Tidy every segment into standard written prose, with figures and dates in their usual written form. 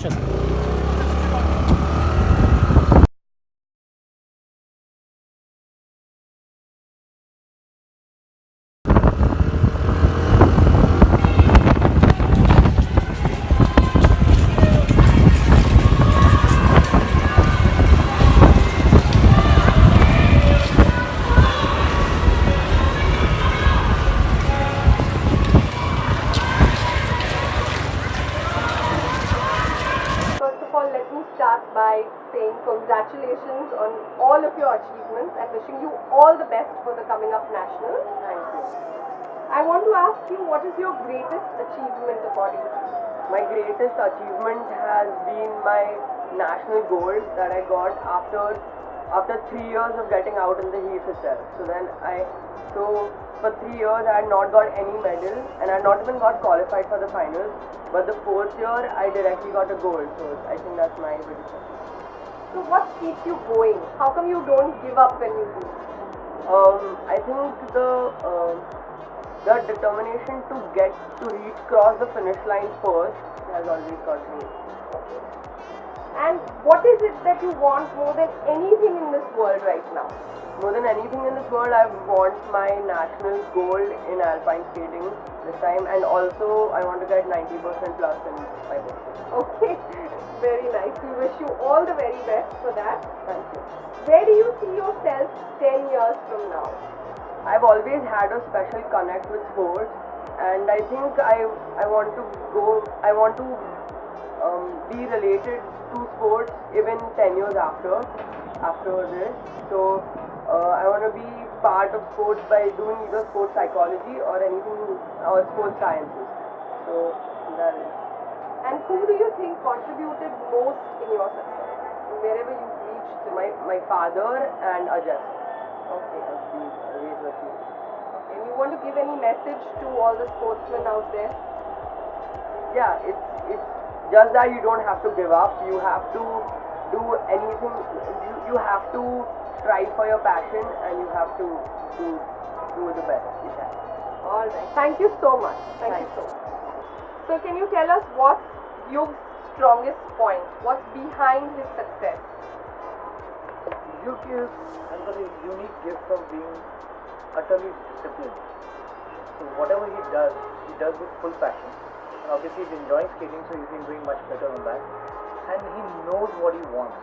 चलो। First of all, let me start by saying congratulations on all of your achievements and wishing you all the best for the coming up nationals. Thank you. I want to ask you, what is your greatest achievement according to you? My greatest achievement has been my national gold that I got after 3 years of getting out in the heat itself. So for 3 years I had not got any medal and I had not even got qualified for the finals. But the 4th year I directly got a gold. So I think that's my biggest achievement. So what keeps you going? How come you don't give up when you lose? I think the determination to cross the finish line first has always got me. And what is it that you want more than anything in this world right now? More than anything in this world, I want my national gold in alpine skating this time, and also I want to get 90% plus in my book. Okay, very nice. We wish you all the very best for that. Thank you. Where do you see yourself 10 years from now? I've always had a special connect with sports, and I think I want to be related to sports even 10 years after this. So I want to be part of sports by doing either sports psychology or sports sciences. So that is. And who do you think contributed most in your success? Wherever you've reached till My father and AJAY. Okay. Okay. And you want to give any message to all the sportsmen out there? Yeah, it's just that you don't have to give up. You have to do anything. You have to strive for your passion, and you have to do the best you can. All right. Thank you so much. Thank you so much. So can you tell us what's Yug's strongest point? What's behind his success? Yug has got a unique gift of being utterly disciplined. So whatever he does with full passion. And obviously he's enjoying skating, so he's been doing much better on that. And he knows what he wants.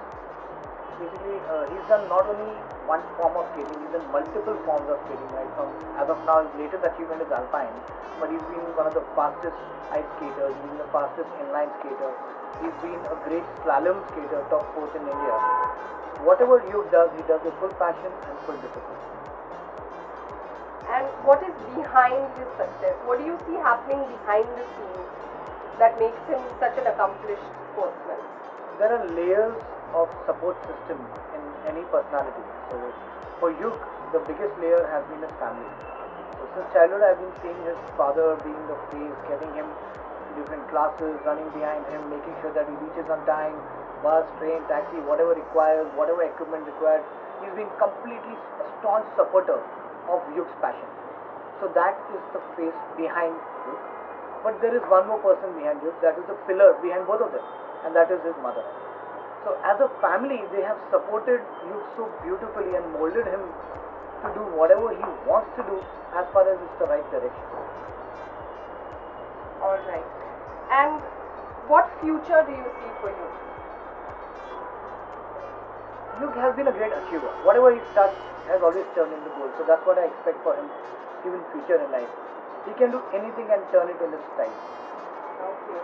Basically, he's done not only one form of skating, he's done multiple forms of skating. Right from, as of now, his latest achievement is alpine, but he's been one of the fastest ice skaters. He's been the fastest inline skater. He's been a great slalom skater, top 4th in India. Whatever Yug does, he does with full passion and full discipline. And what is behind his success? What do you see happening behind the scenes that makes him such an accomplished sportsman? There are layers of support system in any personality. So for Yug, the biggest layer has been his family. So since childhood, I've been seeing his father being the face, getting him to different classes, running behind him, making sure that he reaches on time, bus, train, taxi, whatever requires, whatever equipment required. He's been completely a staunch supporter of Yug's passion. So that is the face behind Yug. But there is one more person behind Yug, that is the pillar behind both of them, and that is his mother. So as a family, they have supported Yug so beautifully and molded him to do whatever he wants to do as far as it's the right direction. All right. And what future do you see for you? Yug has been a great achiever. Whatever he's touched has always turned into gold. So that's what I expect for him even future in life. He can do anything and turn it in his style. Okay.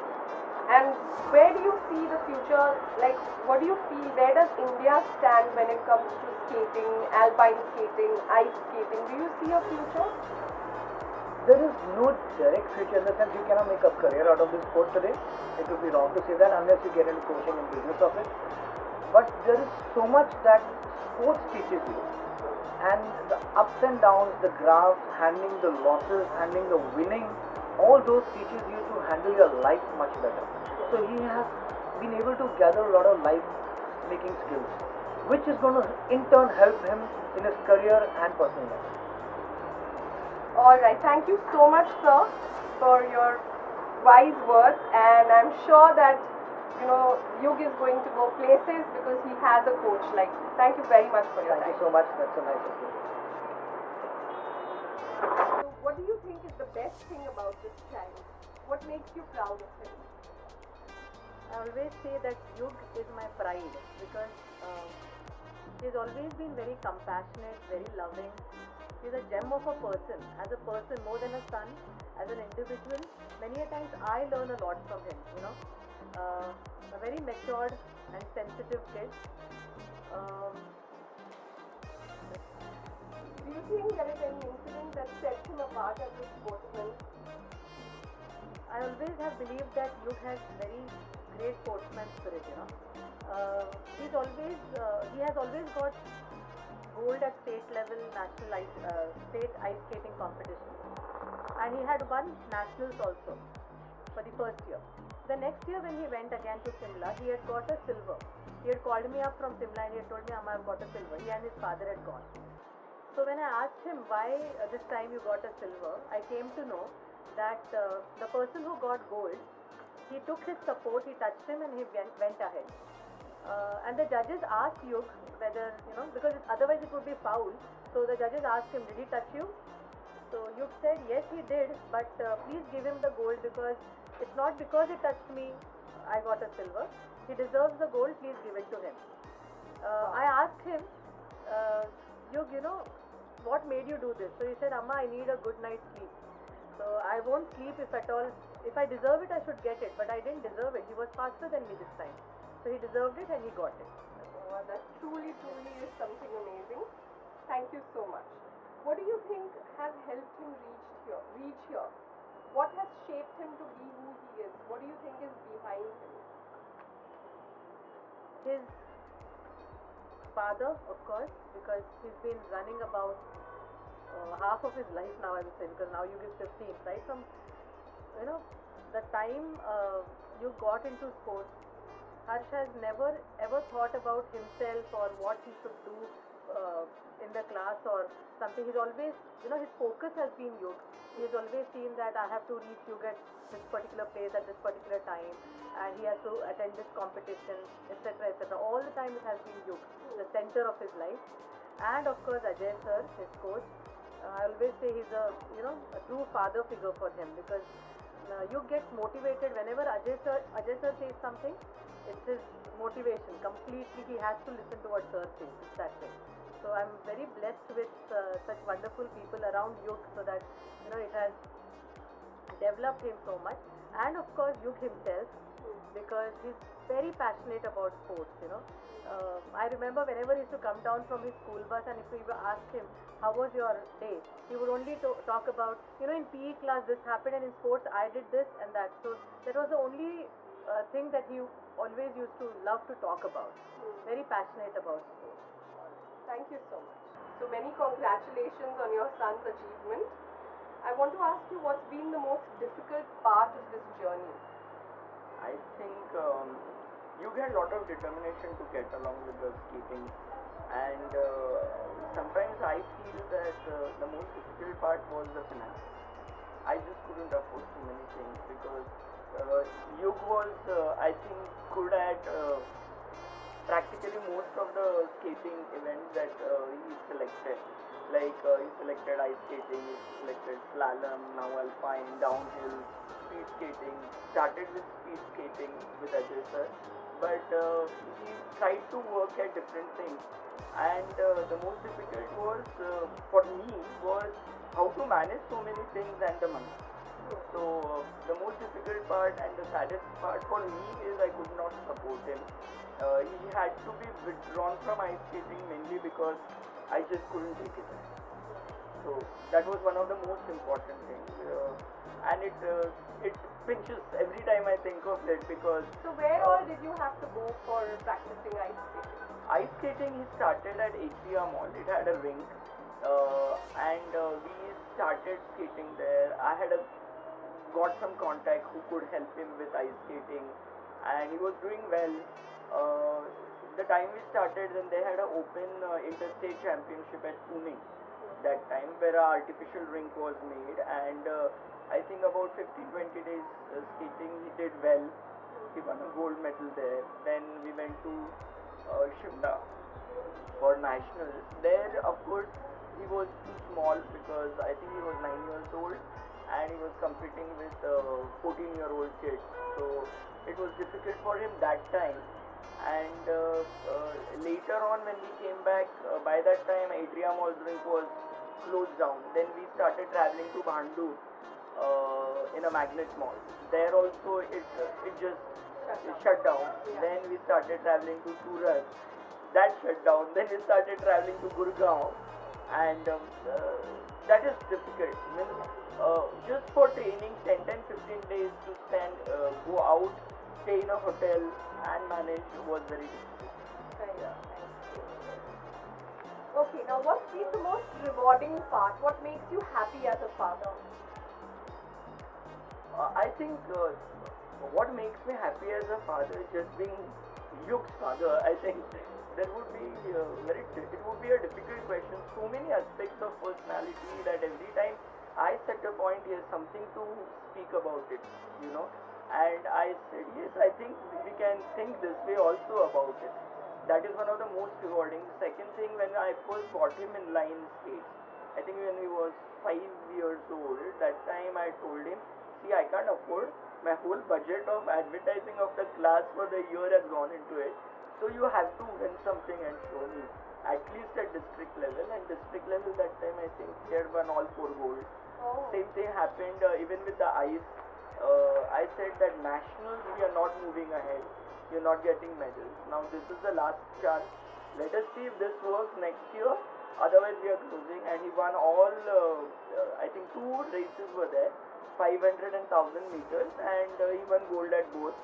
And where do you see the future? Like, what do you feel? Where does India stand when it comes to skating, alpine skating, ice skating? Do you see a future? There is no direct future in the sense you cannot make a career out of this sport today. It would be wrong to say that unless you get into coaching and business of it. But there is so much that sports teaches you. And the ups and downs, the graphs, handling the losses, handling the winning, all those teaches you to handle your life much better. So he has been able to gather a lot of life making skills, which is going to in turn help him in his career and personal life. Alright, thank you so much, sir, for your wise words, and I'm sure that Yug is going to go places because he has a coach like you. Thank you very much for your Thank time. you so much. That's so nice of you. So what do you think is the best thing about this child? What makes you proud of him? I always say that Yug is my pride because he's always been very compassionate, very loving. He's a gem of a person. As a person, more than a son, as an individual, many a times I learn a lot from him. A very matured and sensitive kid. Do you think there is any incident that sets him apart as a sportsman? I always have believed that Yug has very great sportsman spirit. He has always got gold at state level, state ice skating competition, and he had won nationals also for the first year. The next year when he went again to Simla, he had got a silver. He had called me up from Simla and he had told me, Amma, I've got a silver. He and his father had gone. So when I asked him why this time you got a silver, I came to know that the person who got gold, he took his support, he touched him and he went ahead. And the judges asked Yug whether, because otherwise it would be foul. So the judges asked him, did he touch you? So Yug said, yes he did, but please give him the gold because it's not because he touched me I got a silver. He deserves the gold, please give it to him. I asked him, Yug, what made you do this? So he said, Amma, I need a good night's sleep. So I won't sleep if at all. If I deserve it, I should get it. But I didn't deserve it. He was faster than me this time. So he deserved it and he got it. Oh, that truly is something amazing. Thank you so much. What do you think has helped him reach here? What has shaped him to be who he is? What do you think is behind him? His father, of course, because he's been running about half of his life now, I would say, because now Yug is 15, right? From, the time you got into sports, Harsh has never ever thought about himself or what he should do in the class or something. He's always, his focus has been Yug. He's always seen that I have to reach Yug at this particular place at this particular time, and he has to attend this competition, etc., etc. All the time it has been Yug, the center of his life. And of course AJAY sir, his coach. I always say he's a true father figure for him because Yug gets motivated whenever Ajay sir says something. It's his motivation completely. He has to listen to what sir says. It's that way. So I'm very blessed with such wonderful people around Yug, so that it has developed him so much. And of course Yug himself, because he's very passionate about sports. I remember whenever he used to come down from his school bus, and if we were asked him, how was your day, he would only talk about, in PE class this happened, and in sports I did this and that. So that was the only thing that he always used to love to talk about. Very passionate about sports. Thank you so much. So many congratulations on your son's achievement. I want to ask you, what's been the most difficult part of this journey? I think you get a lot of determination to get along with the skating, and sometimes I feel that the most difficult part was the finance. I just couldn't afford too many things because Yug was, I think, good at practically most of the skating events that he selected. Like he selected ice skating, he selected slalom, now alpine, downhill, speed skating. Started with speed skating with Ajay sir, but he tried to work at different things. And the most difficult was for me was how to manage so many things and the money. So the most difficult part and the saddest part for me is I could not support him. He had to be withdrawn from ice skating mainly because I just couldn't take it. So that was one of the most important things, and it pinches every time I think of it because. So where all did you have to go for practicing ice skating? Ice skating he started at HBR Mall. It had a rink, and we started skating there. I had got some contact who could help him with ice skating, and he was doing well. The time we started, then they had an open interstate championship at Pune that time, where an artificial rink was made, and I think about 15-20 days skating he did well. He won a gold medal there. Then we went to Shimla for nationals. There, of course, he was too small because I think he was 9 years old and he was competing with 14-year-old kids. So it was difficult for him that time. And later on, when we came back, by that time, Atrium Drink was closed down. Then we started traveling to Bhandu in a magnet mall. There also, it just shut down. Yeah. Then we started traveling to Surat. That shut down. Then we started traveling to Gurgaon, and that is difficult. Just for training 10, 15 days to stand, go out, stay in a hotel and manage was very difficult. Right. Okay, now what's been the most rewarding part? What makes you happy as a father? I think what makes me happy as a father is just being Yug's father. I think there would be it would be a difficult question. So many aspects of personality that every time I set a point, he has something to speak about it, And I said, yes, I think we can think this way also about it. That is one of the most rewarding. Second thing, when I first bought him in Lion States, I think when he was 5 years old, that time I told him, see, I can't afford, my whole budget of advertising of the class for the year has gone into it. So you have to win something and show me, at least at district level. And district level that time, I think he had won all 4 gold. Oh. Same thing happened even with the ice. I said that nationals, we are not moving ahead. You're not getting medals. Now this is the last chance. Let us see if this works next year. Otherwise, we are closing. And he won all, I think 2 races were there, 500 and 1000 meters, and he won gold at both.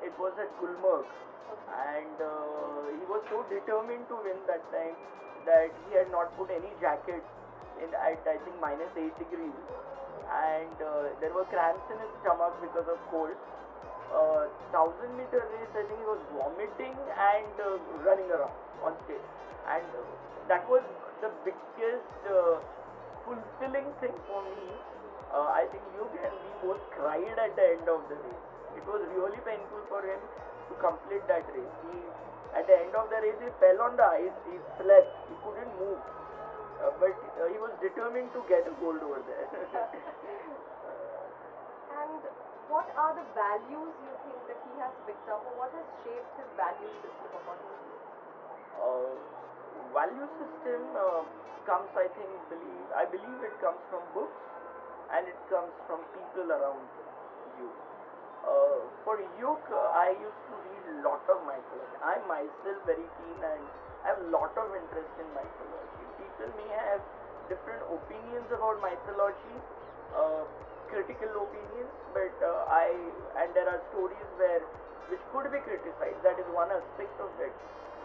It was at Gulmarg. And he was so determined to win that time that he had not put any jacket at I think -8 degrees, and there were cramps in his stomach because of cold. 1000-meter race, I think he was vomiting and running around on stage, and that was the biggest fulfilling thing for me. I think Yug and we both cried at the end of the race. It was really painful for him to complete that race. At the end of the race, he fell on the ice, he slept, he couldn't move. But he was determined to get a gold over there. And what are the values you think that he has picked up, or what has shaped his value system according to you? Value system comes, I believe it comes from books, and it comes from people around you. For Yug, I used to read a lot of mythology. I'm myself very keen and I have a lot of interest in mythology. People may have different opinions about mythology, critical opinions, but and there are stories which could be criticized. That is one aspect of it.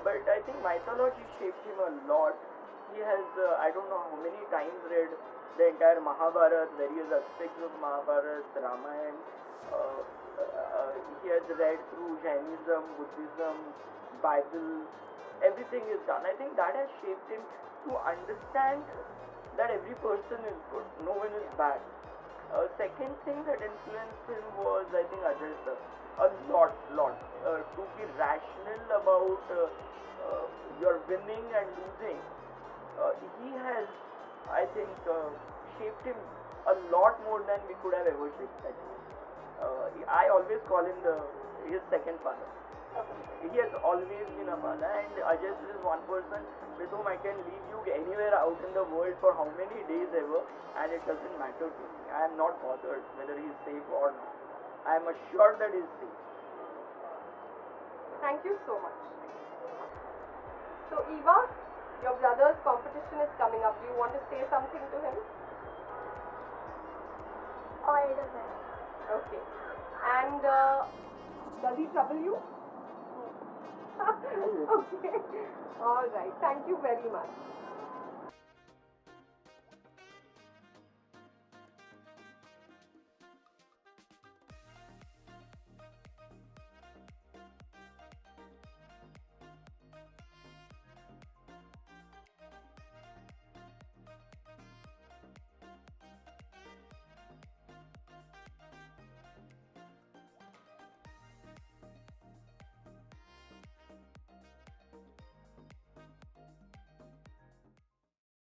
But I think mythology shaped him a lot. He has, I don't know how many times read the entire Mahabharata, various aspects of Mahabharata, Ramayana. He has read through Jainism, Buddhism, Bible. Everything is done. I think that has shaped him to understand that every person is good, no one is bad. Second thing that influenced him was, I think, AJAY sir. A lot. To be rational about your winning and losing. He has, I think, shaped him a lot more than we could have ever shaped him. I always call him his second father. He has always been a father, and Ajay is one person with whom I can leave you anywhere out in the world for how many days ever, and it doesn't matter to me. I am not bothered whether he is safe or not. I am assured that he is safe. Thank you so much. So Eva, your brother's competition is coming up. Do you want to say something to him? All the best. Okay. And does he trouble you? Okay. All right. Thank you very much.